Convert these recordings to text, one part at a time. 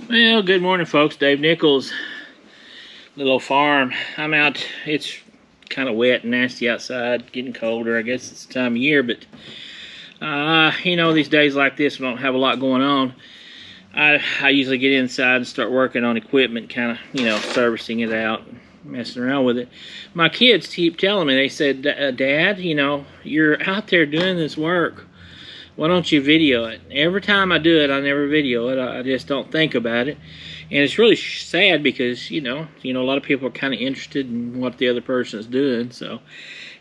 Well, good morning, folks. Dave Nichols, lil'o'farm. I'm out. It's kind of wet and nasty outside, getting colder. I guess it's the time of year, but these days like this, we don't have a lot going on. I usually get inside and start working on equipment, kind of, servicing it out, messing around with it. My kids keep telling me, they said, Dad, you're out there doing this work. Why don't you video it? Every time I do it, I never video it. I just don't think about it. And it's really sad because, a lot of people are kind of interested in what the other person is doing. So,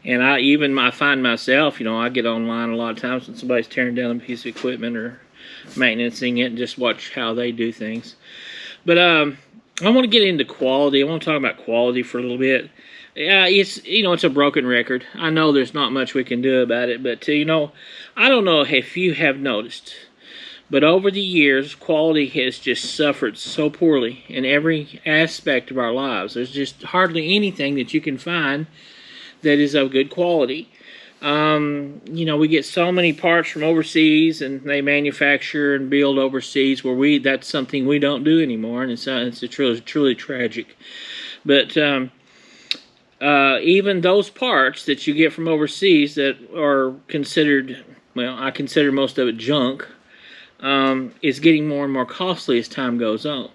and I find myself, I get online a lot of times when somebody's tearing down a piece of equipment or maintaining it and just watch how they do things. But I want to get into quality. I want to talk about quality for a little bit. It's a broken record. I know there's not much we can do about it, but I don't know if you have noticed, but over the years, quality has just suffered so poorly in every aspect of our lives. There's just hardly anything that you can find that is of good quality. We get so many parts from overseas, and they manufacture and build overseas where that's something we don't do anymore, and it's truly tragic. But even those parts that you get from overseas that are considered, I consider most of it junk, is getting more and more costly as time goes on.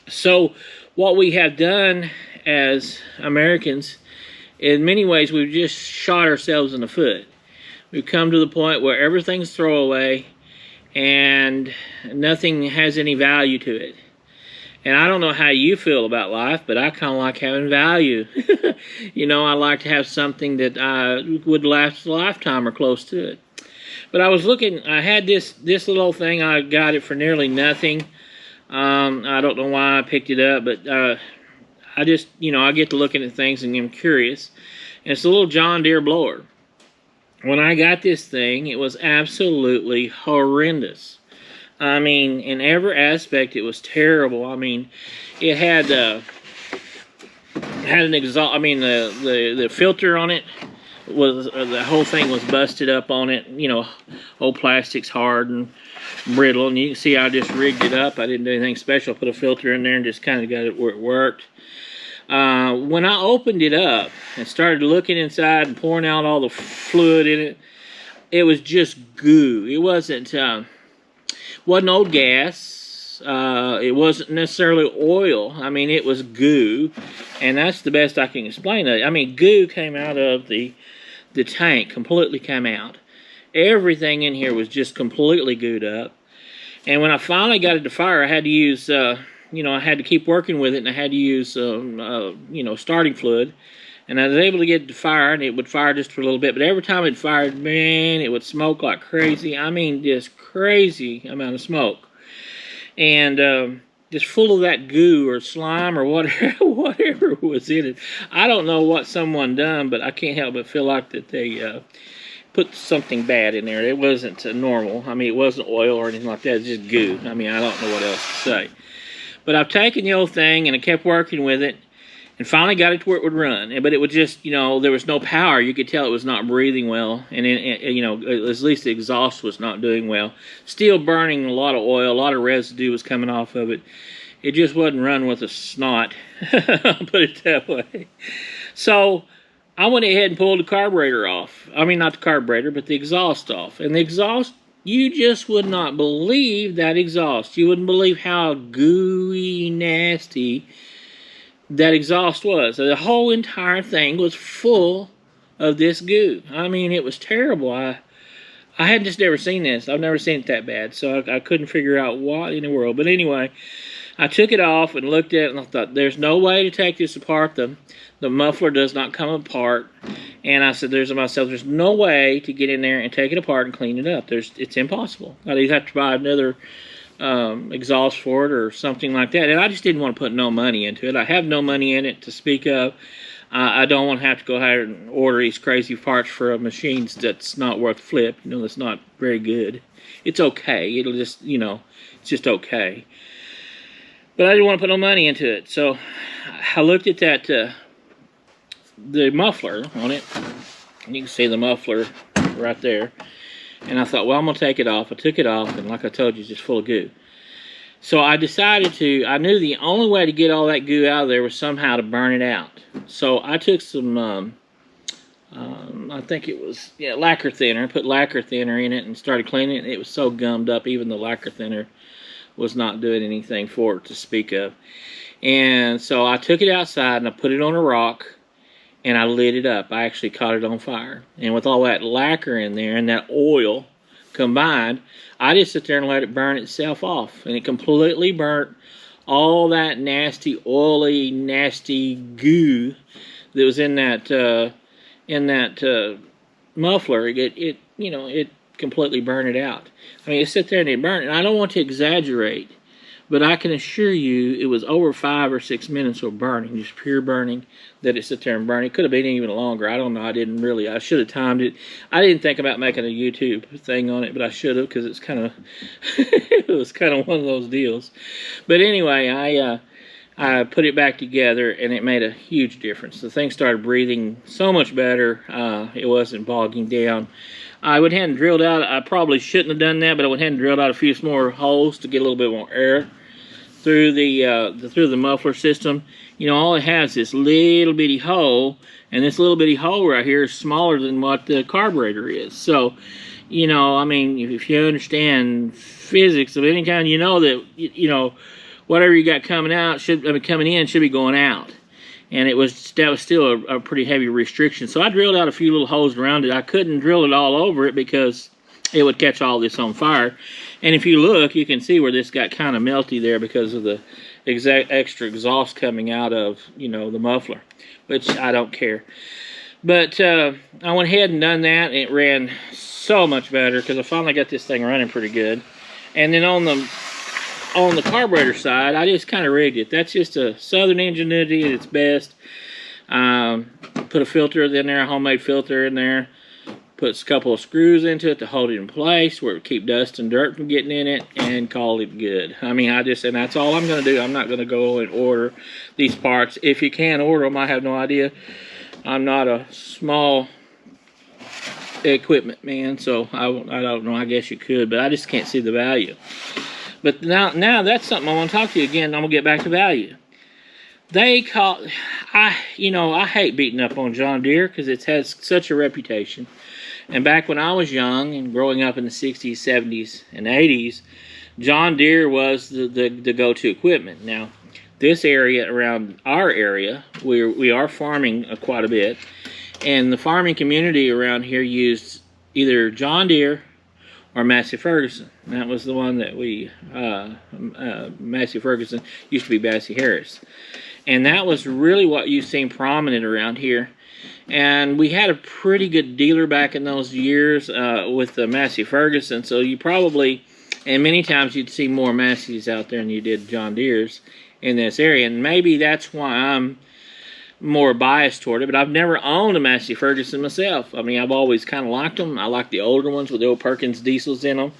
So what we have done as Americans, in many ways, we've just shot ourselves in the foot. We've come to the point where everything's throwaway and nothing has any value to it. And I don't know how you feel about life, but I kind of like having value. I like to have something that would last a lifetime or close to it. But I was looking, I had this little thing, I got it for nearly nothing. I don't know why I picked it up, but I just, I get to looking at things and I'm curious. And it's a little John Deere blower. When I got this thing, it was absolutely horrendous. I mean, in every aspect, it was terrible. I mean, it had an exhaust. I mean, the filter on it was the whole thing was busted up on it. Old plastic's hard and brittle, and you can see I just rigged it up. I didn't do anything special. Put a filter in there and just kind of got it where it worked. When I opened it up and started looking inside and pouring out all the fluid in it, it was just goo. It wasn't old gas. It wasn't necessarily oil. I mean, it was goo, and that's the best I can explain it. I mean, goo came out of the tank, completely came out. Everything in here was just completely gooed up. And when I finally got it to fire, I had to use, I had to keep working with it, and I had to use, starting fluid. And I was able to get it to fire, and it would fire just for a little bit. But every time it fired, man, it would smoke like crazy. I mean, just crazy amount of smoke. And just full of that goo or slime or whatever was in it. I don't know what someone done, but I can't help but feel like that they put something bad in there. It wasn't normal. I mean, it wasn't oil or anything like that. It's just goo. I mean, I don't know what else to say. But I've taken the old thing, and I kept working with it. And finally got it to where it would run. But it would just, there was no power. You could tell it was not breathing well. And, at least the exhaust was not doing well. Still burning a lot of oil. A lot of residue was coming off of it. It just wasn't running with a snot. I'll put it that way. So I went ahead and pulled the carburetor off. I mean, not the carburetor, but the exhaust off. And the exhaust, you just would not believe that exhaust. You wouldn't believe how gooey, nasty that exhaust was. The whole entire thing was full of this goo. I mean, it was terrible. I had just never seen this. I've never seen it that bad, so I couldn't figure out what in the world. But anyway, I took it off and looked at it, and I thought, there's no way to take this apart. The muffler does not come apart. And I said, there's no way to get in there and take it apart and clean it up. It's impossible. I'd either have to buy another exhaust for it or something like that, and I just didn't want to put no money into it. I have no money in it to speak of. I don't want to have to go ahead and order these crazy parts for a machine that's not worth flip. That's not very good. It's okay. It'll just, it's just okay. But I didn't want to put no money into it, so I looked at that, the muffler on it. And you can see the muffler right there. And I thought, well, I'm going to take it off. I took it off, and like I told you, it's just full of goo. So I decided to, I knew the only way to get all that goo out of there was somehow to burn it out. So I took some, I think it was, yeah, lacquer thinner, put lacquer thinner in it and started cleaning it. It was so gummed up, even the lacquer thinner was not doing anything for it to speak of. And so I took it outside and I put it on a rock and I lit it up. I actually caught it on fire. And with all that lacquer in there and that oil combined, I just sit there and let it burn itself off. And it completely burnt all that nasty, oily, nasty goo that was in that muffler. It you know, it completely burned it out. I mean, it sit there and it burned. And I don't want to exaggerate, but I can assure you it was over 5 or 6 minutes of burning, just pure burning, that it sit there and burned. It could have been even longer. I don't know. I should have timed it. I didn't think about making a YouTube thing on it, but I should have, because it's kind of, it was kind of one of those deals. But anyway, I put it back together, and it made a huge difference. The thing started breathing so much better. It wasn't bogging down. I went ahead and drilled out, I probably shouldn't have done that, but I went ahead and drilled out a few more holes to get a little bit more air through the muffler system. You know, all it has is this little bitty hole, and this little bitty hole right here is smaller than what the carburetor is. So, you know, I mean, if you understand physics of any kind, you know that, you know, whatever you got coming in should be going out. And that was still a pretty heavy restriction. So I drilled out a few little holes around it. I couldn't drill it all over it because it would catch all this on fire. And if you look, you can see where this got kind of melty there because of the extra exhaust coming out of, you know, the muffler, which I don't care. But I went ahead and done that, and it ran so much better because I finally got this thing running pretty good. And then on the carburetor side, I just kind of rigged it. That's just a Southern ingenuity at its best. Put a filter in there, a homemade filter in there. Put a couple of screws into it to hold it in place where it would keep dust and dirt from getting in it, and call it good. I mean, and that's all I'm going to do. I'm not going to go and order these parts. If you can order them, I have no idea. I'm not a small equipment man, so I don't know. I guess you could, but I just can't see the value. But now that's something I want to talk to you again. I'm going to get back to value. I hate beating up on John Deere because it has such a reputation. And back when I was young and growing up in the 60s, 70s, and 80s, John Deere was the go-to equipment. Now, this area, around our area, we are farming quite a bit. And the farming community around here used either John Deere or Massey Ferguson. That was the one that Massey Ferguson used to be Massey Harris. And that was really what you've seen prominent around here. And we had a pretty good dealer back in those years with the Massey Ferguson. So you probably, and many times you'd see more Masseys out there than you did John Deere's in this area. And maybe that's why I'm more biased toward it. But I've never owned a Massey Ferguson myself. I mean, I've always kind of liked them. I like the older ones with the old Perkins diesels in them.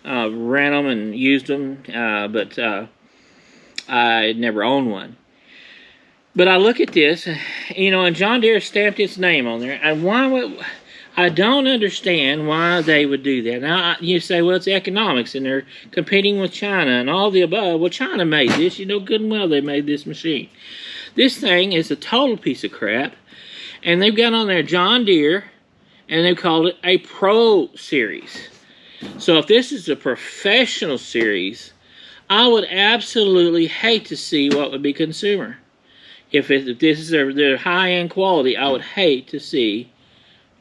Ran them and used them, but I never owned one. But I look at this, you know, and John Deere stamped its name on there. And I don't understand why they would do that. Now, you say, well, it's economics, and they're competing with China and all the above. Well, China made this. You know good and well they made this machine. This thing is a total piece of crap. And they've got on there John Deere, and they've called it a Pro Series. So if this is a professional series, I would absolutely hate to see what would be consumer. If this is their high-end quality, I would hate to see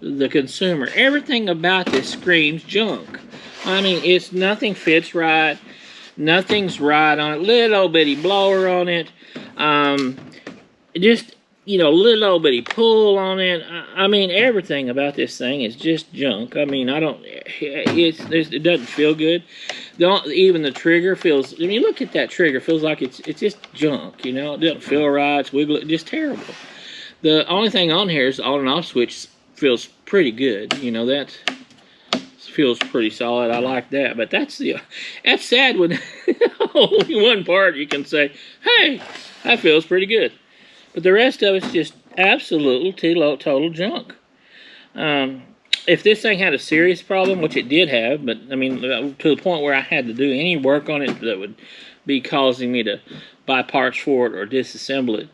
the consumer. Everything about this screams junk. I mean, nothing fits right. Nothing's right on it. Little bitty blower on it. Just, you know, little bitty pull on it. I mean, everything about this thing is just junk. I mean, it doesn't feel good. Even the trigger feels, I mean, look at that trigger. It feels like it's just junk, you know. It doesn't feel right. It's wiggly, just terrible. The only thing on here is the on and off switch feels pretty good. You know, that feels pretty solid. I like that. But that's sad when only one part you can say, hey, that feels pretty good. But the rest of it's just absolute total junk. if this thing had a serious problem, which it did have, but I mean, to the point where I had to do any work on it that would be causing me to buy parts for it or disassemble it,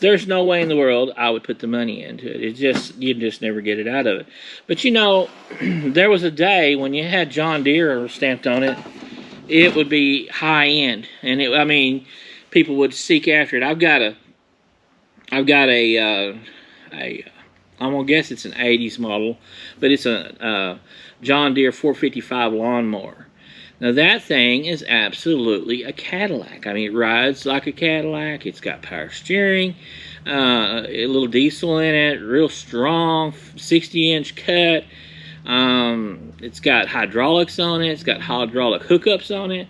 there's no way in the world I would put the money into it. You'd just never get it out of it. But you know, there was a day when you had John Deere stamped on it, it would be high end, and I mean, people would seek after it. I've got a I'm gonna guess it's an 80s model, but it's a John Deere 455 lawnmower. Now that thing is absolutely a Cadillac. I mean, it rides like a Cadillac. It's got power steering, a little diesel in it, real strong, 60-inch cut. It's got hydraulics on it. It's got hydraulic hookups on it.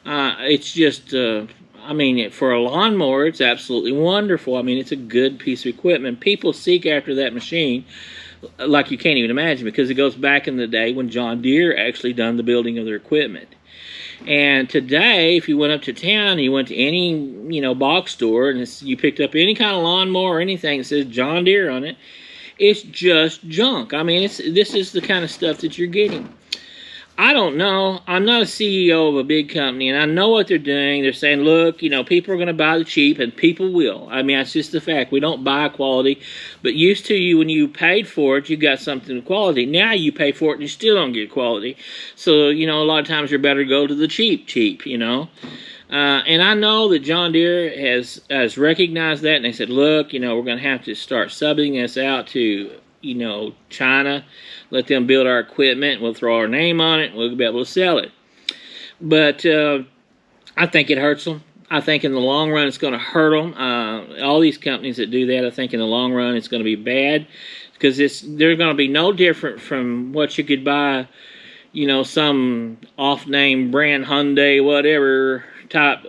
It's just, I mean, for a lawnmower, it's absolutely wonderful. I mean, it's a good piece of equipment. People seek after that machine like you can't even imagine, because it goes back in the day when John Deere actually done the building of their equipment. And today, if you went up to town and you went to any, you know, box store and you picked up any kind of lawnmower or anything that says John Deere on it, it's just junk. I mean, this is the kind of stuff that you're getting. I don't know. I'm not a CEO of a big company, and I know what they're doing. They're saying, look, you know, people are going to buy the cheap, and people will. I mean, that's just the fact. We don't buy quality. But used to, you when you paid for it, you got something of quality. Now you pay for it, and you still don't get quality. So, you know, a lot of times you're better to go to the cheap, you know. And I know that John Deere has recognized that, and they said, look, you know, we're going to have to start subbing this out to, you know, China. Let them build our equipment. We'll throw our name on it. We'll be able to sell it. But I think it hurts them. I think in the long run it's going to hurt them. All these companies that do that, I think in the long run it's going to be bad, because they're going to be no different from what you could buy, you know, some off-name brand Hyundai, whatever type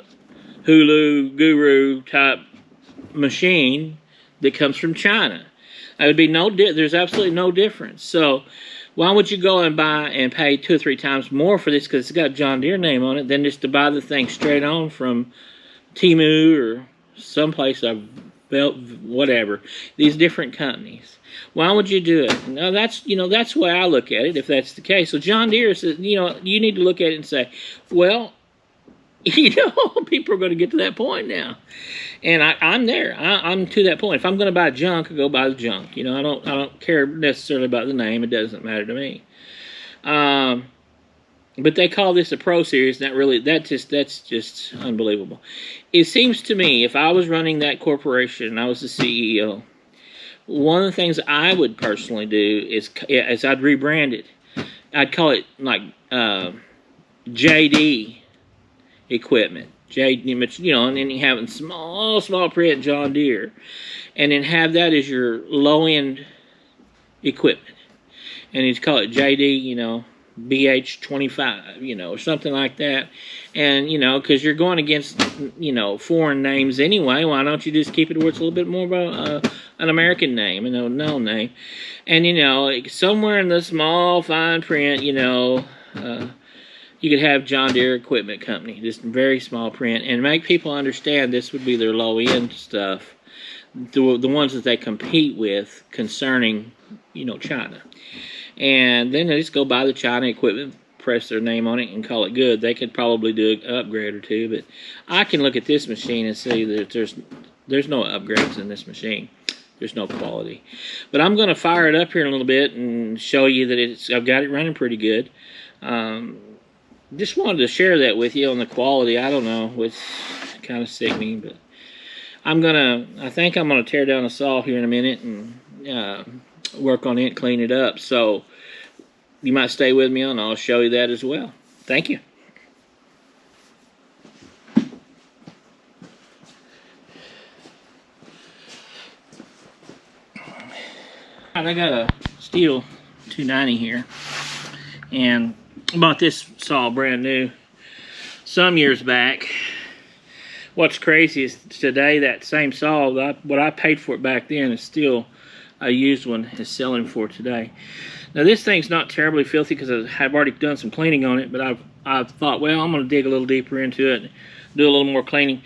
Hulu Guru type machine that comes from China. It would be there's absolutely no difference. So why would you go and buy and pay 2 or 3 times more for this because it's got a John Deere name on it than just to buy the thing straight on from Temu or someplace whatever, these different companies? Why would you do it? Now that's the way I look at it, if that's the case. So John Deere says, you know, you need to look at it and say, well, you know, people are going to get to that point now. And I'm there. I'm to that point. If I'm going to buy junk, I go buy the junk. You know, I don't care necessarily about the name. It doesn't matter to me. But they call this a Pro Series. That's just unbelievable. It seems to me, if I was running that corporation and I was the CEO, one of the things I would personally do is I'd rebrand it. I'd call it like JD equipment. You know, and then you have small print John Deere, and then have that as your low-end equipment, and you call it JD, you know, BH25, you know, or something like that. And, you know, because you're going against, you know, foreign names anyway, why don't you just keep it where it's a little bit more of an American name, and a known name. And, you know, somewhere in the small fine print, you know, you could have John Deere Equipment Company, just very small print, and make people understand this would be their low-end stuff, the ones that they compete with concerning, you know, China. And then they just go buy the China equipment, press their name on it, and call it good. They could probably do an upgrade or two, but I can look at this machine and see that there's no upgrades in this machine. There's no quality. But I'm going to fire it up here in a little bit and show you that I've got it running pretty good. Just wanted to share that with you on the quality. I don't know, it's kind of sickening, but I think I'm gonna tear down the saw here in a minute and work on it, clean it up. So you might stay with me and I'll show you that as well. Thank you. I got a Stihl 290 here, and I bought this saw brand new some years back. What's crazy is today that same saw, what I paid for it back then, is still a used one, is selling for today. Now this thing's not terribly filthy because I've already done some cleaning on it, but I've thought, well, I'm going to dig a little deeper into it, do a little more cleaning,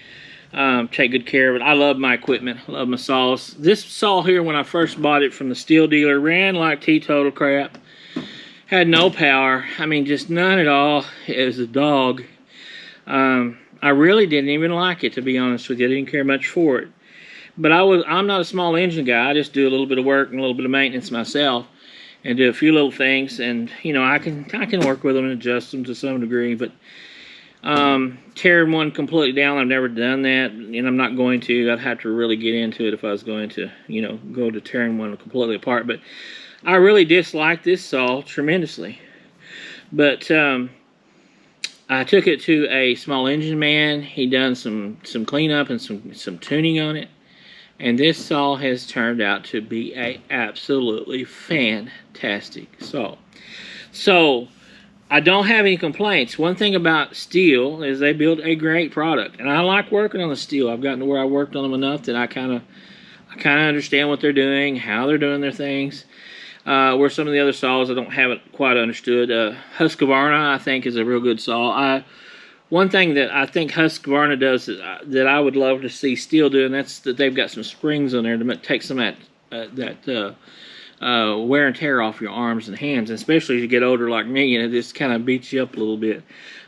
take good care of it. I love my equipment, I love my saws. This saw here, when I first bought it from the Stihl dealer, ran like teetotal crap. Had no power. I mean, just none at all. It was a dog. I really didn't even like it, to be honest with you. I didn't care much for it. But I'm not a small engine guy. I just do a little bit of work and a little bit of maintenance myself, and do a few little things. And you know, I can work with them and adjust them to some degree. But tearing one completely down, I've never done that, and I'm not going to. I'd have to really get into it if I was going to, you know, go to tearing one completely apart. But I really dislike this saw tremendously. But I took it to a small engine man. He done some cleanup and some tuning on it, and this saw has turned out to be a absolutely fantastic saw. So I don't have any complaints. One thing about Stihl is they build a great product, and I like working on the Stihl. I've gotten to where I worked on them enough that I kind of understand what they're doing, how they're doing their things. Where some of the other saws I don't have it quite understood. Husqvarna, I think, is a real good saw. One thing that I think Husqvarna does that I would love to see Stihl do, and that's that they've got some springs on there to take some of that wear and tear off your arms and hands, especially as you get older like me, and it just kind of beats you up a little bit.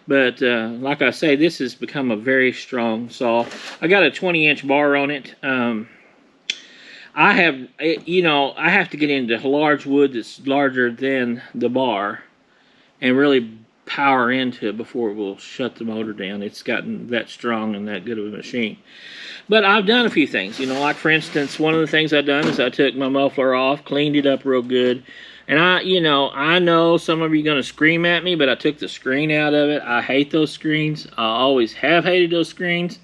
But like I say, this has become a very strong saw. I got a 20-inch bar on it. I have to get into large wood that's larger than the bar and really power into it before it will shut the motor down. It's gotten that strong and that good of a machine. But I've done a few things, you know, like for instance, one of the things I've done is I took my muffler off, cleaned it up real good. And I know some of you are going to scream at me, but I took the screen out of it. I hate those screens. I always have hated those screens.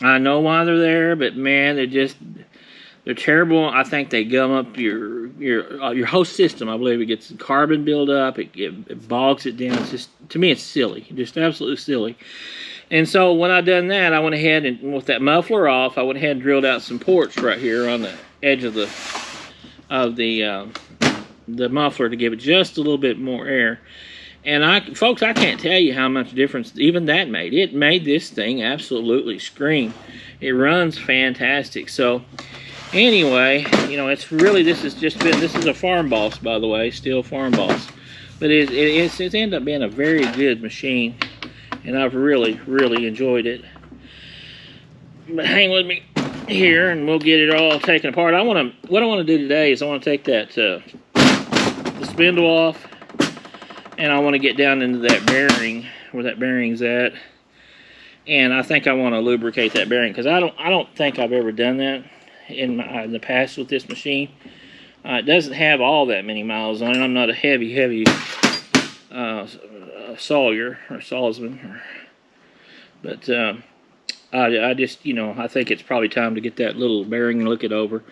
I know why they're there, but man, they're terrible. I think they gum up your whole system. I believe it gets carbon buildup. It bogs it down. It's just, to me, it's silly, just absolutely silly. And so when I done that, I went ahead and with that muffler off, I went ahead and drilled out some ports right here on the edge of the muffler to give it just a little bit more air. And folks, I can't tell you how much difference even that made. It made this thing absolutely scream. It runs fantastic. So anyway, you know, it's really, this is a Farm Boss, by the way, Stihl Farm Boss. But it's ended up being a very good machine, and I've really, really enjoyed it. But hang with me here, and we'll get it all taken apart. What I want to do today is I want to take the spindle off, and I want to get down into that bearing, where that bearing's at. And I think I want to lubricate that bearing, because I don't think I've ever done that in the past with this machine. It doesn't have all that many miles on it. I'm not a heavy sawyer or sawsman, but I just, you know, I think it's probably time to get that little bearing and look it over.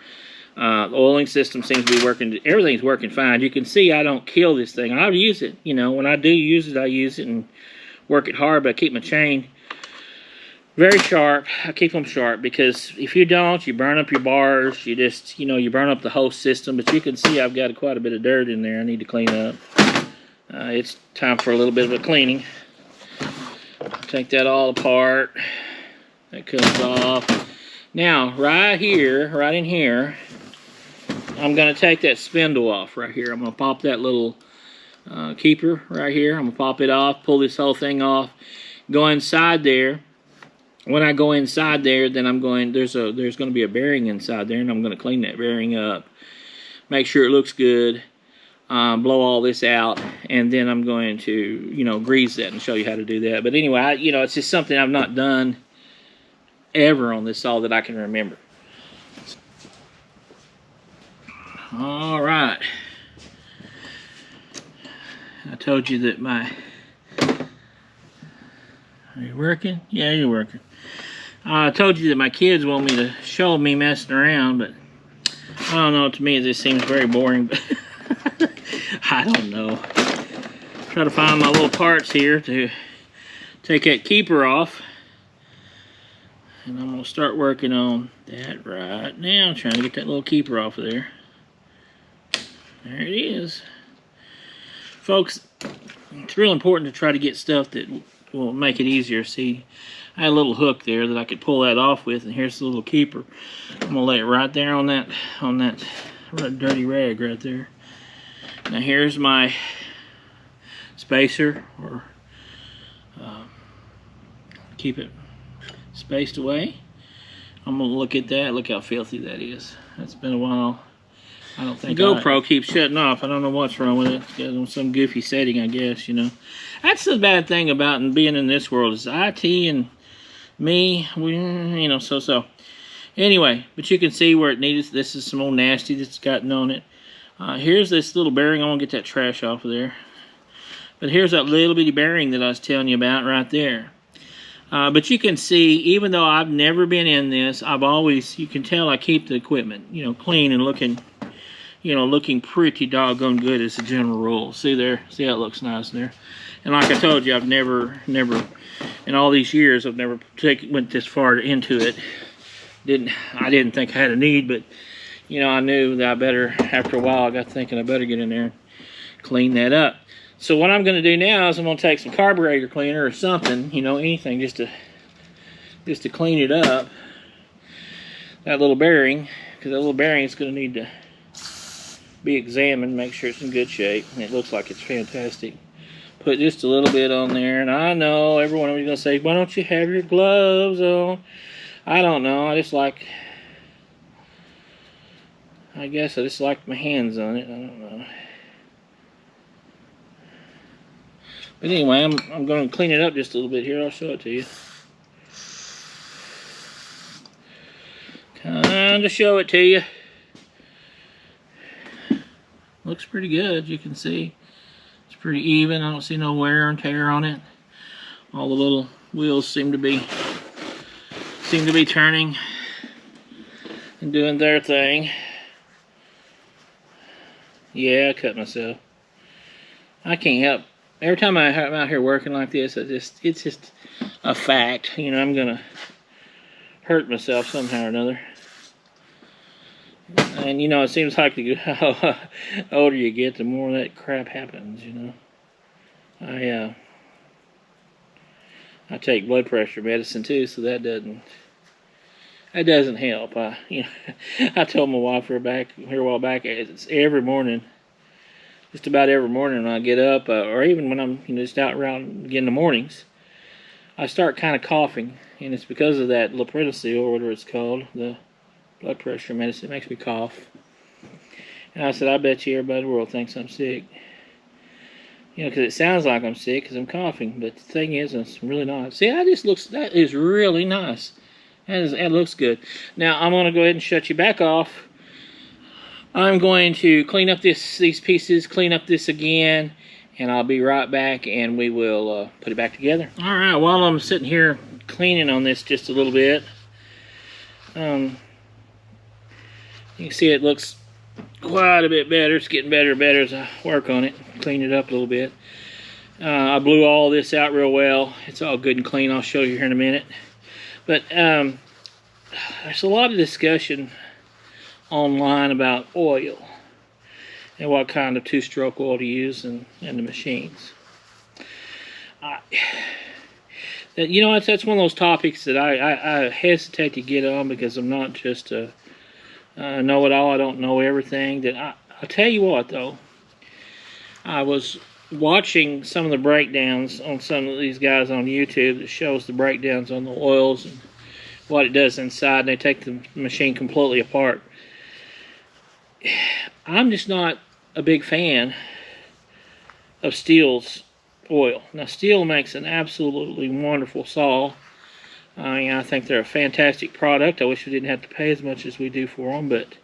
The oiling system seems to be working. Everything's working fine. You can see I don't kill this thing. I'll use it. You know, when I do use it, I use it and work it hard, but I keep my chain very sharp. I keep them sharp, because if you don't, you burn up your bars. You just, you know, you burn up the whole system. But you can see I've got quite a bit of dirt in there I need to clean up. It's time for a little bit of a cleaning. Take that all apart. That comes off. Now, right here, right in here, I'm going to take that spindle off right here. I'm going to pop that little keeper right here. I'm going to pop it off, pull this whole thing off, go inside there. When I go inside there, then I'm going, there's going to be a bearing inside there, and I'm going to clean that bearing up, make sure it looks good, blow all this out, and then I'm going to, you know, grease that and show you how to do that. But anyway, you know, it's just something I've not done ever on this saw that I can remember. All right. I told you that are you working? Yeah, you're working. I told you that my kids want me to show me messing around, but I don't know, to me this seems very boring. I don't know. Try to find my little parts here to take that keeper off. And I'm going to start working on that right now. I'm trying to get that little keeper off of there. There it is. Folks, it's real important to try to get stuff that will make it easier. See, I had a little hook there that I could pull that off with, and here's the little keeper. I'm going to lay it right there on that dirty rag right there. Now here's my spacer, or keep it spaced away. I'm gonna look at that. Look how filthy that is. That's been a while. I don't think the GoPro keeps shutting off. I don't know what's wrong with it. It's got on some goofy setting, I guess, you know. That's the bad thing about being in this world, is IT and me, we, you know, so. Anyway, but you can see where it needs. This is some old nasty that's gotten on it. Here's this little bearing. I want to get that trash off of there. But here's that little bitty bearing that I was telling you about right there. But you can see, even though I've never been in this, I've always, you can tell I keep the equipment, you know, clean and looking, you know, looking pretty doggone good as a general rule. See there? See how it looks nice in there? And like I told you, I've never, in all these years, I've never went this far into it. I didn't think I had a need, but, you know, I knew that I better, after a while, I got thinking I better get in there and clean that up. So what I'm going to do now is I'm going to take some carburetor cleaner or something, you know, anything just to clean it up. That little bearing, because that little bearing is going to need to be examined, make sure it's in good shape. And it looks like it's fantastic. Put just a little bit on there, and I know everyone is going to say, why don't you have your gloves on? I don't know, I guess I just like my hands on it, I don't know. But anyway, I'm going to clean it up just a little bit here. I'll show it to you. Kind of show it to you. Looks pretty good, you can see. It's pretty even. I don't see no wear and tear on it. All the little wheels seem to be turning and doing their thing. Yeah, I cut myself. I can't help. Every time I'm out here working like this, it's just a fact. You know, I'm gonna hurt myself somehow or another. And you know, it seems like the older you get, the more that crap happens. You know, I take blood pressure medicine too, so that doesn't help. You know, I told my wife here a while back, it's every morning. Just about every morning when I get up, or even when I'm, you know, just out around again in the mornings, I start kind of coughing, and it's because of that lil'o'farm, or whatever it's called, the blood pressure medicine. It makes me cough. And I said, I bet you everybody in the world thinks I'm sick. You know, because it sounds like I'm sick because I'm coughing, but the thing is, it's really not. See, that is really nice. That looks good. Now, I'm going to go ahead and shut you back off. I'm going to clean up these pieces, clean up this again, and I'll be right back, and we will put it back together. All right, while I'm sitting here cleaning on this just a little bit, you can see it looks quite a bit better. It's getting better and better as I work on it, clean it up a little bit. I blew all this out real well. It's all good and clean. I'll show you here in a minute. But there's a lot of discussion online about oil and what kind of two-stroke oil to use in the machines. You know, that's one of those topics that I hesitate to get on, because I'm not just a know-it-all. I don't know everything. I'll tell you what, though. I was watching some of the breakdowns on some of these guys on YouTube that shows the breakdowns on the oils and what it does inside, and they take the machine completely apart. I'm just not a big fan of Stihl's oil. Now, Stihl makes an absolutely wonderful saw. I think they're a fantastic product. I wish we didn't have to pay as much as we do for them, but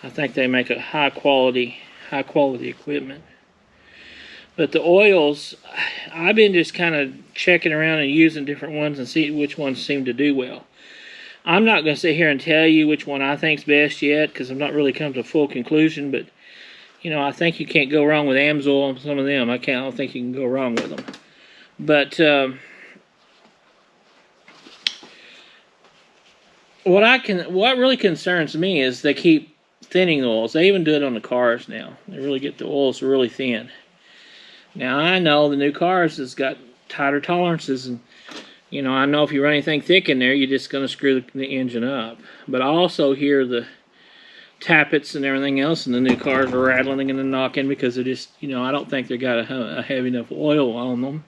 I think they make a high quality equipment. But the oils, I've been just kind of checking around and using different ones and see which ones seem to do well. I'm not going to sit here and tell you which one I think's best yet, because I've not really come to a full conclusion. But you know, I think you can't go wrong with Amsoil on some of them. I don't think you can go wrong with them. But what really concerns me is they keep thinning the oils. They even do it on the cars now. They really get the oils really thin. Now, I know the new cars has got tighter tolerances, and you know, I know if you run anything thick in there, you're just going to screw the engine up. But I also hear the tappets and everything else, and the new cars are rattling and knocking because they're just, you know, I don't think they got a heavy enough oil on them.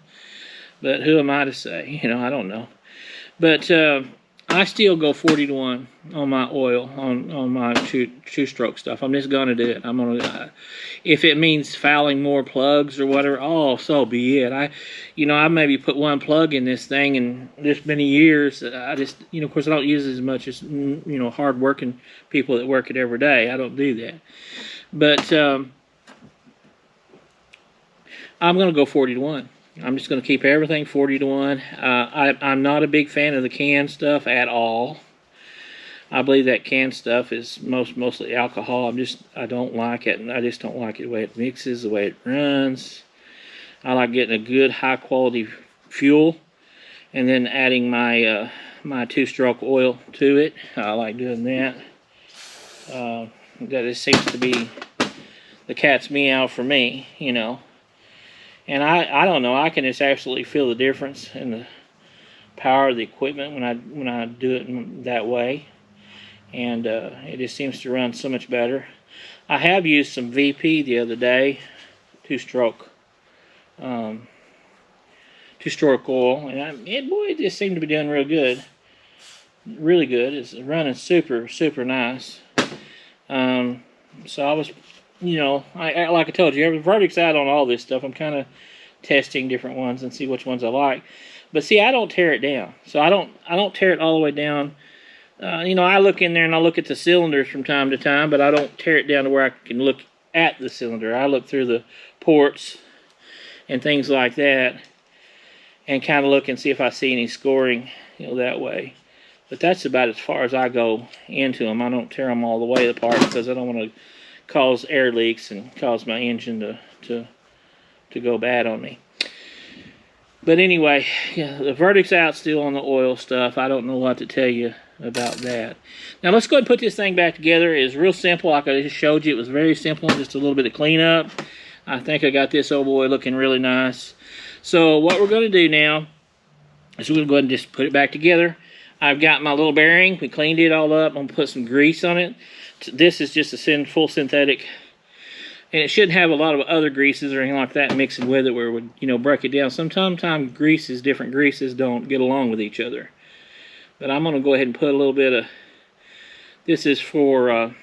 But who am I to say? You know, I don't know. But I still go 40 to 1 on my oil, on my two-stroke stuff. I'm just gonna do it. I'm gonna, if it means fouling more plugs or whatever, oh, so be it. I maybe put one plug in this thing in this many years. I just, you know, of course I don't use it as much as, you know, hard-working people that work it every day. I don't do that. But I'm gonna go 40 to 1. I'm just going to keep everything 40 to 1. I'm not a big fan of the canned stuff at all. I believe that canned stuff is mostly alcohol. I don't like it, and I just don't like it the way it mixes, the way it runs. I like getting a good high quality fuel, and then adding my my two-stroke oil to it. I like doing that. That just seems to be the cat's meow for me, you know. And I don't know, I can just absolutely feel the difference in the power of the equipment when I do it that way. And it just seems to run so much better. I have used some VP the other day, two-stroke oil, and it just seemed to be doing real good. Really good. It's running super, super nice. So I was, you know, like I told you, the verdict's out on all this stuff. I'm kind of testing different ones and see which ones I like. But see, I don't tear it down. So I don't tear it all the way down. You know, I look in there and I look at the cylinders from time to time, but I don't tear it down to where I can look at the cylinder. I look through the ports and things like that and kind of look and see if I see any scoring, you know, that way. But that's about as far as I go into them. I don't tear them all the way apart because I don't want to cause air leaks and cause my engine to go bad on me. But anyway, yeah, the verdict's out still on the oil stuff. I don't know what to tell you about that. Now let's go ahead and put this thing back together. It's real simple, like I just showed you. It was very simple, just a little bit of cleanup. I think I got this old boy looking really nice. So what we're going to do now is we're going to go ahead and just put it back together. I've got my little bearing. We cleaned it all up. I'm going to put some grease on it. This is just a full synthetic, and it shouldn't have a lot of other greases or anything like that mixing with it where it would, you know, break it down. Sometimes different greases don't get along with each other. But I'm going to go ahead and put a little bit of, this is for,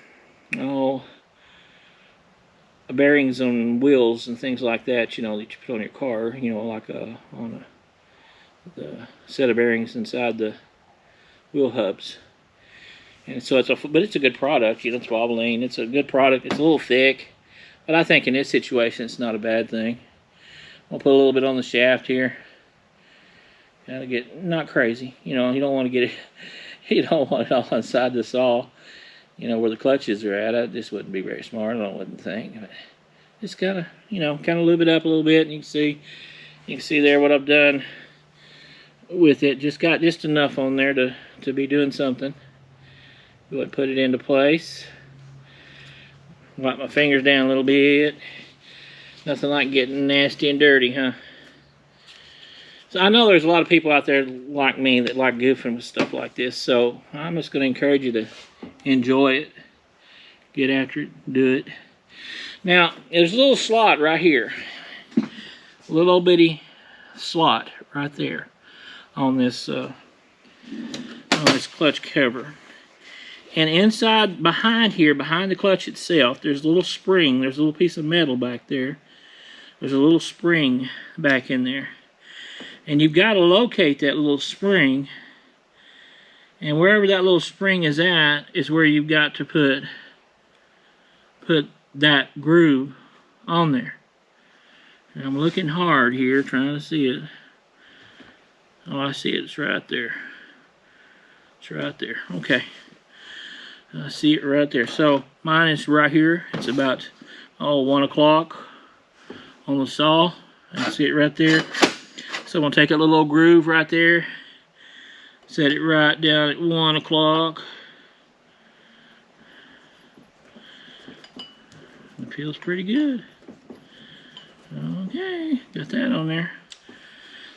bearings on wheels and things like that, you know, that you put on your car, you know, like on the set of bearings inside the wheel hubs. And so but it's a good product, you know, it's wobbling. It's a good product. It's a little thick, but I think in this situation it's not a bad thing. I'll put a little bit on the shaft here. Gotta get not crazy, you know. You don't want to get it. You don't want it all inside the saw, you know, where the clutches are at. This wouldn't be very smart. I wouldn't think. But just gotta, you know, kind of lube it up a little bit, and you can see there what I've done with it. Just got just enough on there to be doing something. Go ahead and put it into place. Wipe my fingers down a little bit. Nothing like getting nasty and dirty, huh? So I know there's a lot of people out there like me that like goofing with stuff like this. So I'm just going to encourage you to enjoy it. Get after it. Do it. Now, there's a little slot right here. A little old bitty slot right there on this clutch cover. And inside, behind the clutch itself, there's a little spring. There's a little piece of metal back there. There's a little spring back in there. And you've got to locate that little spring. And wherever that little spring is at is where you've got to put that groove on there. And I'm looking hard here, trying to see it. Oh, I see it. It's right there. It's right there. Okay. I see it right there. So mine is right here. It's about 1 o'clock on the saw. I see it right there. So I'm gonna take a little old groove right there, set it right down at 1 o'clock. It feels pretty good. Okay, got that on there.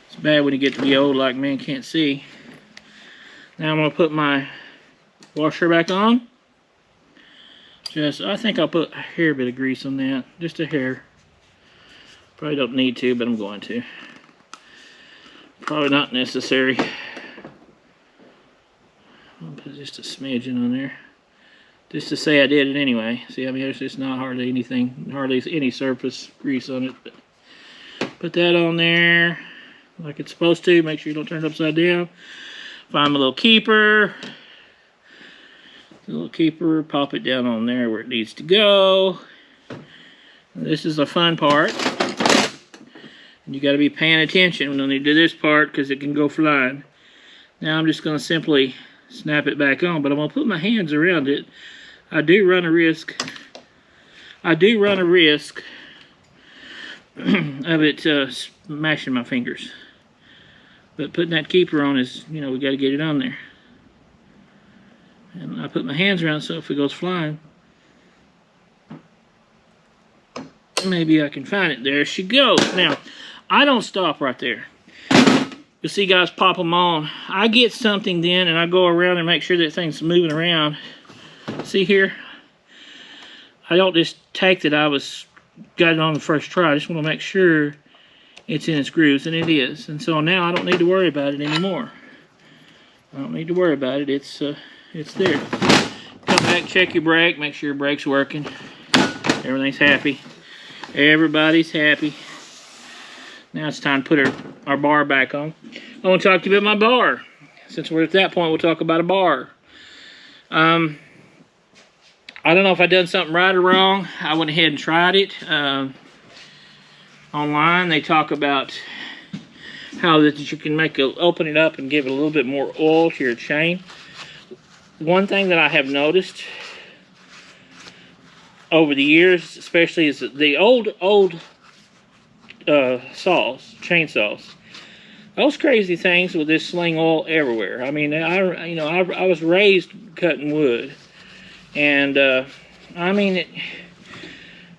It's bad when you get to be old like me and can't see. Now I'm gonna put my washer back on. I think I'll put a hair bit of grease on that, just a hair. Probably don't need to, but I'm going to. Probably not necessary. I'll put just a smidgen on there, just to say I did it anyway. See, I mean, there's just not hardly anything, hardly any surface grease on it. But put that on there like it's supposed to. Make sure you don't turn it upside down. Find my little keeper. The little keeper, pop it down on there where it needs to go. This is the fun part. And you got to be paying attention when you do this part because it can go flying. Now I'm just going to simply snap it back on, but I'm going to put my hands around it. I do run a risk. of it smashing my fingers. But putting that keeper on is, you know, we got to get it on there. And I put my hands around it so if it goes flying, maybe I can find it. There she goes. Now, I don't stop right there. You'll see guys pop them on. I get something then and I go around and make sure that thing's moving around. See here? I don't just take that got it on the first try. I just want to make sure it's in its grooves, and it is. And so now I don't need to worry about it anymore. I don't need to worry about it. It's there. Come back, check your brake, make sure your brake's working. Everything's happy. Everybody's happy. Now it's time to put our bar back on. I want to talk to you about my bar. Since we're at that point, we'll talk about a bar. I don't know if I've done something right or wrong. I went ahead and tried it. Online, they talk about how that you can open it up and give it a little bit more oil to your chain. One thing that I have noticed over the years, especially, is that the old chainsaws, those crazy things with this sling oil everywhere. I mean, I was raised cutting wood, and I mean,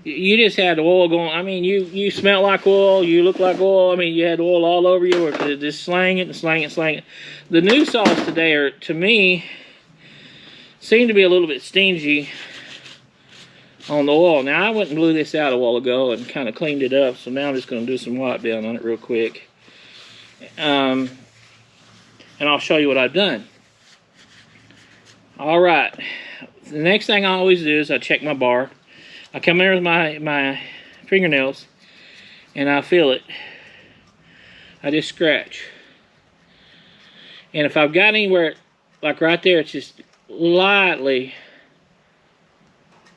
you just had oil going. I mean, you smelled like oil, you look like oil. I mean, you had oil all over you, or just slang it and slang it, slang it. The new saws today are, to me, seem to be a little bit stingy on the oil. Now, I went and blew this out a while ago and kind of cleaned it up, so now I'm just going to do some wipe down on it real quick. And I'll show you what I've done. All right. The next thing I always do is I check my bar. I come in with my fingernails and I feel it. I just scratch. And if I've got anywhere, like right there, it's just lightly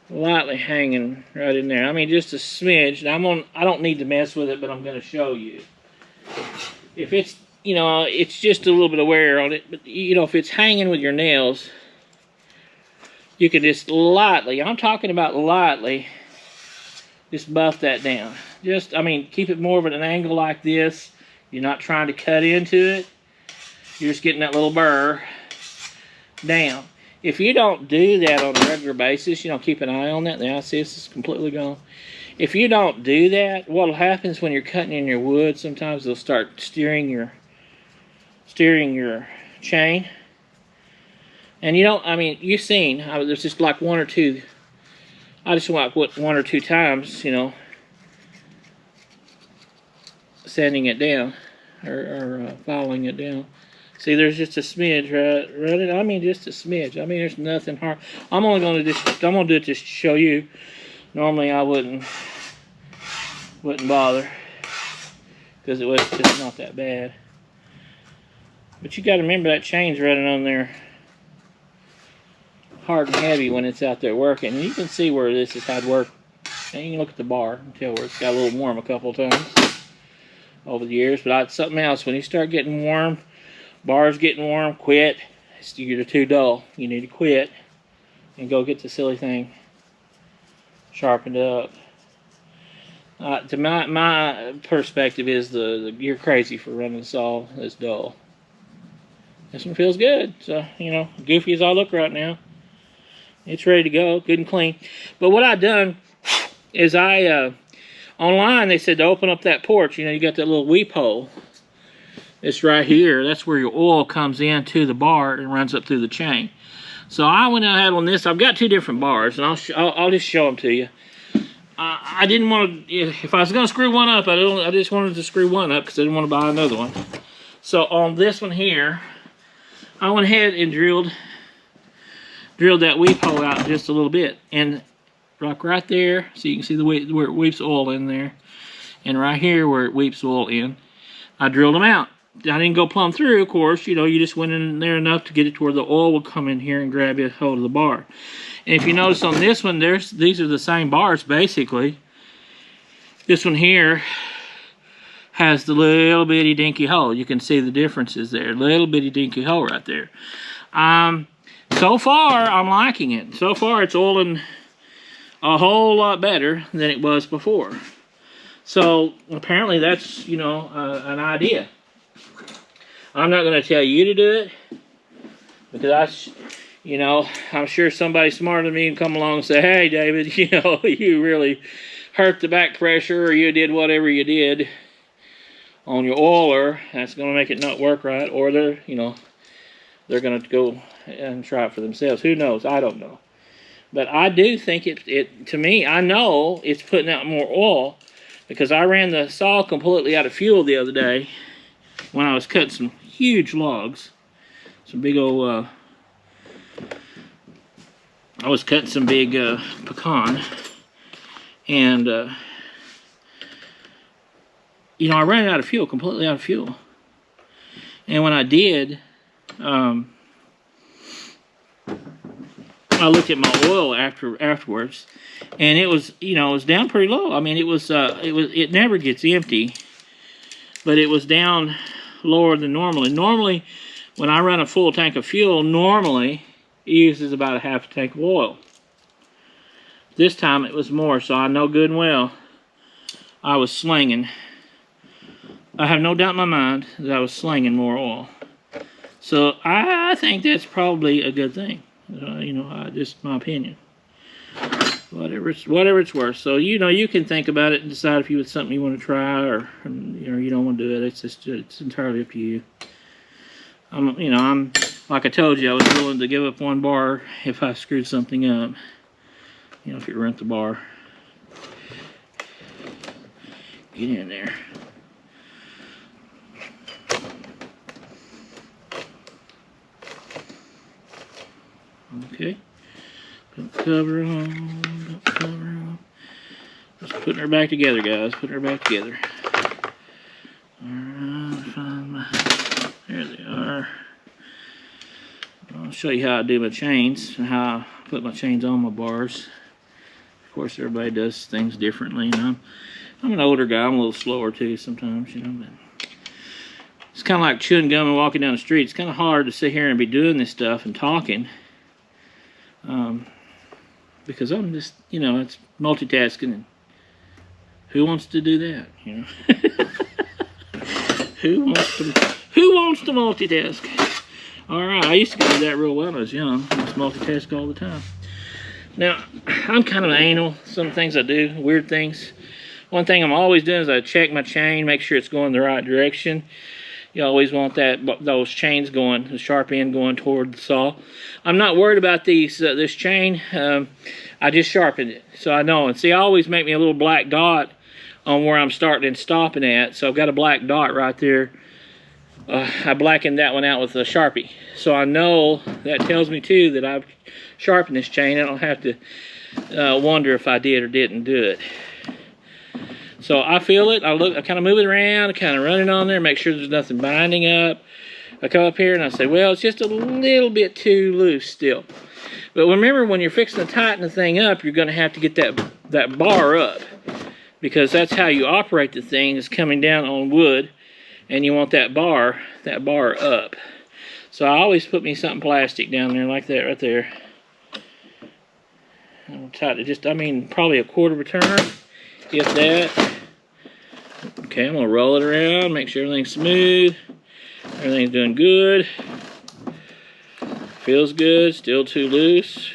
hanging right in there. I mean, just a smidge. Now I don't need to mess with it, but I'm going to show you. If it's, you know, it's just a little bit of wear on it, but you know, if it's hanging with your nails, you can just lightly, I'm talking about lightly, just buff that down. Just, I mean, keep it more of an angle like this. You're not trying to cut into it. You're just getting that little burr down. If you don't do that on a regular basis, you know, keep an eye on that. Now, see, this is completely gone. If you don't do that, what'll happen is when you're cutting in your wood, sometimes they'll start steering your chain. And you don't, I mean, you've seen, there's just like one or two, I just went one or two times, you know, sanding it down, or filing it down. See, there's just a smidge, right? I mean, just a smidge. I mean, there's nothing hard. I'm gonna do it just to show you. Normally, I wouldn't bother, because it was just not that bad. But you got to remember that chain's running on there hard and heavy when it's out there working. And you can see where this has had work. And you can look at the bar and tell where it's got a little warm a couple of times over the years. But something else, when you start getting warm, bar's getting warm, quit. You're too dull. You need to quit and go get the silly thing sharpened up. To my perspective is you're crazy for running the saw that's dull. This one feels good. So, you know, goofy as I look right now, it's ready to go, good and clean. But what I've done is online they said to open up that porch, you know, you got that little weep hole. It's right here. That's where your oil comes into the bar and runs up through the chain. So I went ahead on this. I've got two different bars, and I'll just show them to you. I didn't want to, if I was going to screw one up, I just wanted to screw one up because I didn't want to buy another one. So on this one here, I went ahead and drilled that weep hole out just a little bit. And right there, so you can see where it weeps oil in there. And right here where it weeps oil in, I drilled them out. I didn't go plumb through, of course. You know, you just went in there enough to get it to where the oil would come in here and grab a hold of the bar. And if you notice on this one, these are the same bars, basically. This one here has the little bitty dinky hole. You can see the differences there. Little bitty dinky hole right there. So far, I'm liking it. So far, it's oiling a whole lot better than it was before. So apparently that's, you know, an idea. I'm not going to tell you to do it because you know, I'm sure somebody smarter than me can come along and say, hey, David, you know, you really hurt the back pressure, or you did whatever you did on your oiler. That's going to make it not work right, or they're going to go and try it for themselves. Who knows? I don't know. But I do think to me, I know it's putting out more oil because I ran the saw completely out of fuel the other day when I was cutting some huge logs. Some big old, I was cutting some big pecan. And, you know, I ran out of fuel, completely out of fuel. And when I did, I looked at my oil afterwards, and it was, you know, it was down pretty low. I mean, it never gets empty, but it was down lower than normally. Normally, when I run a full tank of fuel, normally it uses about a half a tank of oil. This time it was more, so I know good and well I was slinging. I have no doubt in my mind that I was slinging more oil. So I think that's probably a good thing. You know, just my opinion. Whatever it's worth. So, you know, you can think about it and decide if it's something you want to try, or you know, you don't want to do it. It's entirely up to you. I'm like I told you, I was willing to give up one bar if I screwed something up. You know, if you rent the bar. Get in there. Okay. Put the cover on. Put the cover on. Just putting her back together, guys. Putting her back together. Alright, find my. There they are. I'll show you how I do my chains and how I put my chains on my bars. Of course, everybody does things differently. You know, I'm an older guy. I'm a little slower too sometimes. You know, but it's kind of like chewing gum and walking down the street. It's kind of hard to sit here and be doing this stuff and talking. Because I'm just, you know, it's multitasking, and who wants to do that, you know? Who wants to multitask? Alright, I used to do that real well when I was young. I just multitask all the time. Now, I'm kind of anal. Some things I do, weird things. One thing I'm always doing is I check my chain, make sure it's going the right direction. You always want those chains going, the sharp end going toward the saw. I'm not worried about this chain. I just sharpened it, so I know. And see, I always make me a little black dot on where I'm starting and stopping at. So I've got a black dot right there. I blackened that one out with a Sharpie. So I know, that tells me too that I've sharpened this chain. I don't have to wonder if I did or didn't do it. So I feel it, I kind of move it around, I kind of run it on there, make sure there's nothing binding up. I come up here and I say, well, it's just a little bit too loose still. But remember, when you're fixing to tighten the thing up, you're going to have to get that bar up. Because that's how you operate the thing, is coming down on wood. And you want that bar up. So I always put me something plastic down there like that right there. I'll tighten it just, I mean, probably a quarter of a turn, if that. Okay, I'm gonna roll it around, make sure everything's smooth. Everything's doing good. Feels good, still too loose.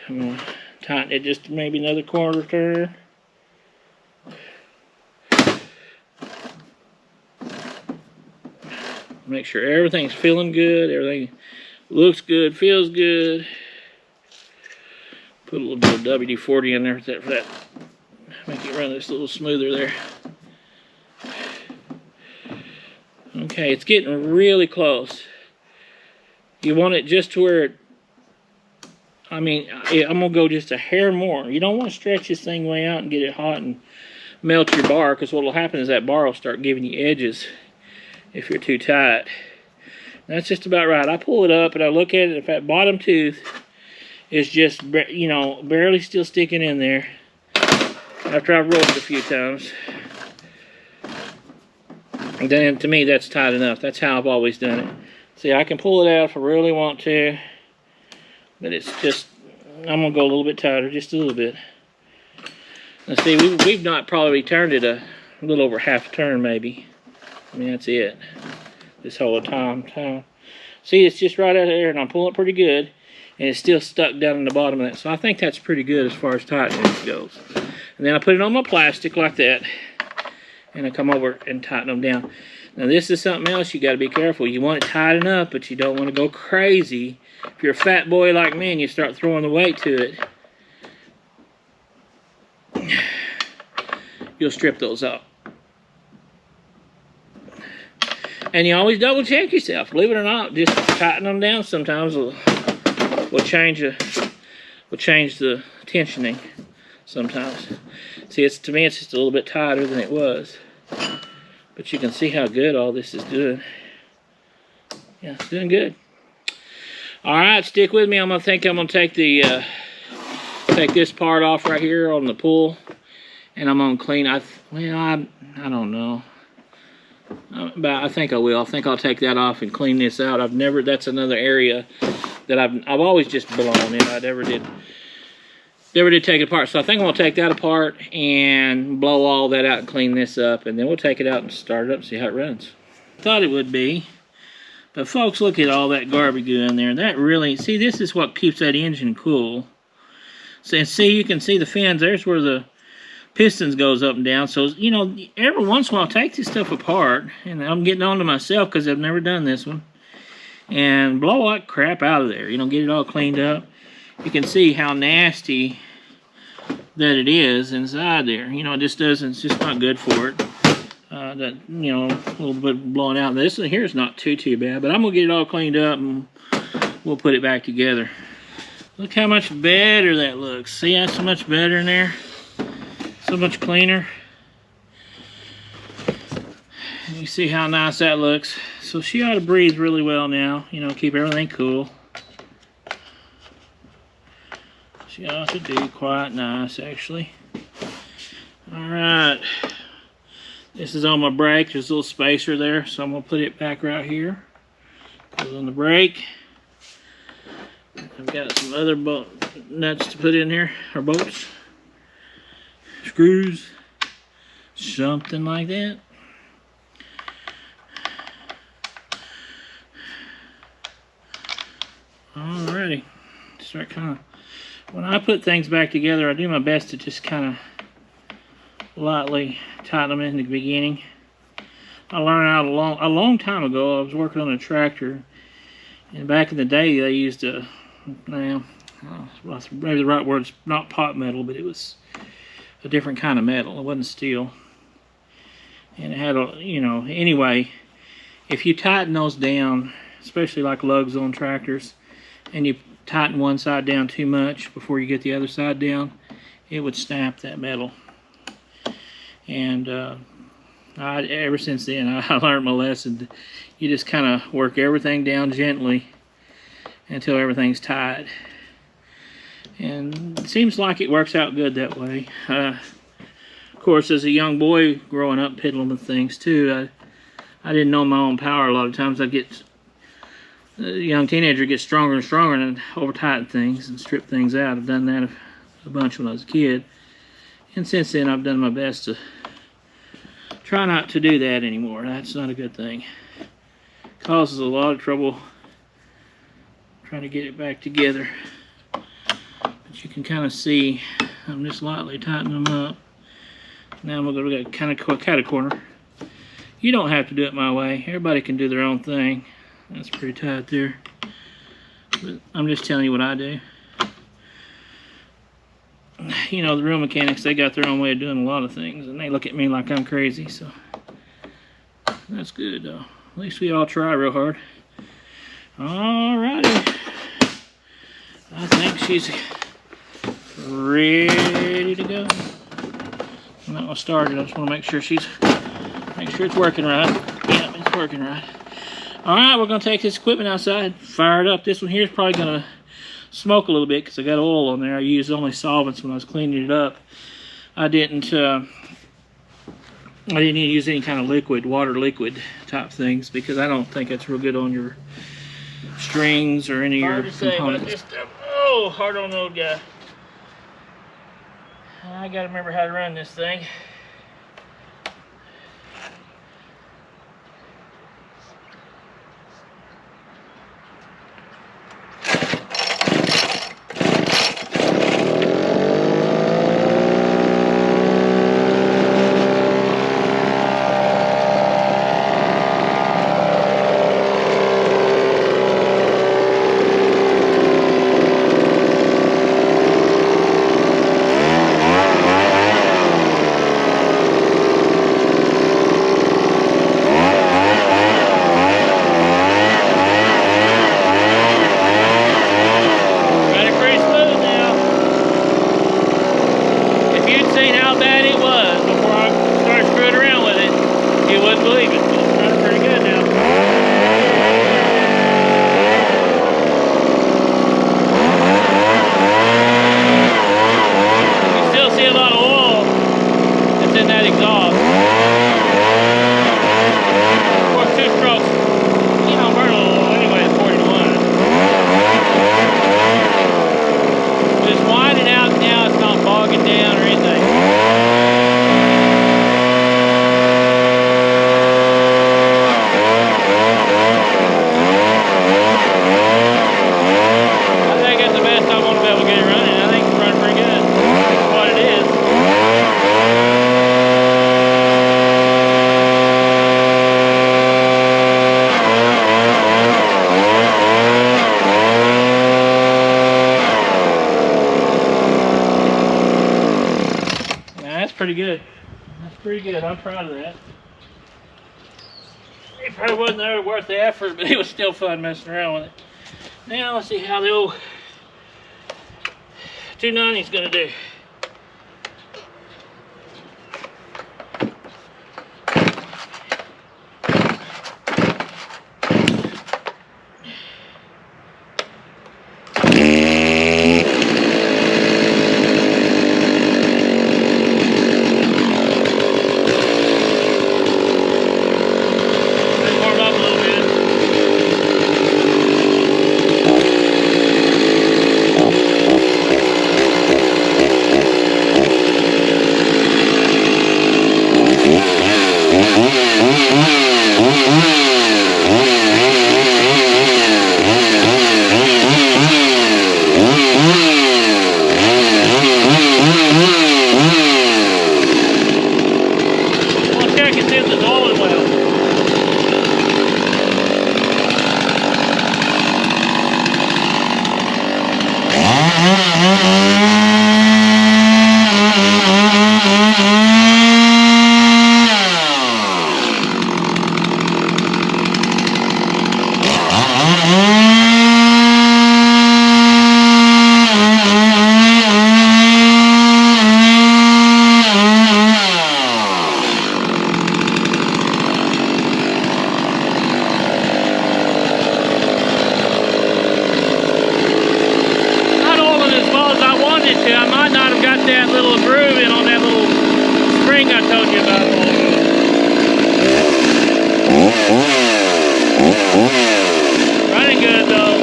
I'm gonna tighten it just maybe another quarter turn. Make sure everything's feeling good, everything Looks good, feels good. Put a little bit of WD-40 in there for that. Make it run this a little smoother there. Okay, it's getting really close. You want it just to where it, I mean, I'm gonna go just a hair more. You don't want to stretch this thing way out and get it hot and melt your bar, because what will happen is that bar will start giving you edges if you're too tight. That's just about right. I pull it up and I look at it. If that bottom tooth is just, you know, barely still sticking in there after I've rolled it a few times, then to me that's tight enough. That's how I've always done it. See, I can pull it out if I really want to, but it's just, I'm gonna go a little bit tighter, just a little bit. Now see, we've not probably turned it a little over half a turn maybe. I mean, that's it. This whole time. See, it's just right out there, and I'm pulling it pretty good, and it's still stuck down in the bottom of that. So I think that's pretty good as far as tightness goes. And then I put it on my plastic like that, and I come over and tighten them down. Now this is something else you got to be careful. You want it tight enough, but you don't want to go crazy. If you're a fat boy like me and you start throwing the weight to it, you'll strip those up. And you always double check yourself. Believe it or not, just tighten them down sometimes will change the tensioning sometimes. See, to me it's just a little bit tighter than it was. But you can see how good all this is doing. Yeah, it's doing good. All right, stick with me. I'm gonna take this part off right here on the pull, and I'm gonna clean. I don't know. But I think I will. I think I'll take that off and clean this out. That's another area that I've always just blown in. I never did take it apart. So I think I'm gonna take that apart and blow all that out and clean this up, and then we'll take it out and start it up and see how it runs. Thought it would be, but folks, look at all that garbage goo in there. That really, see, this is what keeps that engine cool. So see, you can see the fins. There's where the pistons goes up and down. So, you know, every once in a while, take this stuff apart, and I'm getting on to myself because I've never done this one, and blow that crap out of there. You know, get it all cleaned up. You can see how nasty that it is inside there. You know, it just doesn't, it's just not good for it. That, you know, a little bit blowing out. This here is not too bad, but I'm gonna get it all cleaned up and we'll put it back together. Look how much better that looks. See, that's so much better in there. So much cleaner. You see how nice that looks. So she ought to breathe really well now. You know, keep everything cool. She ought to do quite nice, actually. Alright. This is on my brake. There's a little spacer there, so I'm going to put it back right here. Goes on the brake. I've got some other nuts to put in here, or bolts. Screws. Something like that. Alrighty. Start kind of, when I put things back together, I do my best to just kind of lightly tighten them in the beginning. I learned out a long time ago. I was working on a tractor, and back in the day they used a, well, maybe the right word's not pot metal, but it was a different kind of metal. It wasn't steel, and it had a, you know, anyway, if you tighten those down, especially like lugs on tractors, and you tighten one side down too much before you get the other side down, it would snap that metal. And ever since then, I learned my lesson. You just kind of work everything down gently until everything's tight. And it seems like it works out good that way. Of course, as a young boy growing up piddling with things too, I didn't know my own power. A lot of times I'd get, a young teenager gets stronger and stronger and over tighten things and strip things out. I've done that a bunch when I was a kid. And since then, I've done my best to try not to do that anymore. That's not a good thing. It causes a lot of trouble trying to get it back together. But you can kind of see I'm just lightly tightening them up. Now I'm going to kind of cut a corner. You don't have to do it my way. Everybody can do their own thing. That's pretty tight there. But I'm just telling you what I do. You know, the real mechanics, they got their own way of doing a lot of things, and they look at me like I'm crazy, so that's good though. At least we all try real hard. Alrighty. I think she's ready to go. I'm not gonna start it. I just want to make sure it's working right. Yeah, it's working right. All right, we're gonna take this equipment outside, fire it up. This one here is probably gonna smoke a little bit because I got oil on there. I used only solvents when I was cleaning it up. I didn't use any kind of liquid, water liquid type things, because I don't think that's real good on your strings or any of your components. Oh, hard on the old guy. I gotta remember how to run this thing. Pretty good. That's pretty good. I'm proud of that. It probably wasn't worth the effort, but it was still fun messing around with it. Now let's see how the old 290 is going to do. Running good though.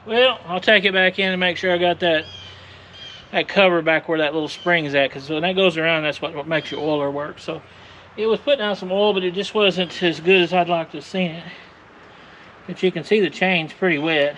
Well, I'll take it back in and make sure I got that cover back where that little spring's at, because when that goes around, that's what makes your oiler work. So it was putting out some oil, but it just wasn't as good as I'd like to have seen it. But you can see the chain's pretty wet.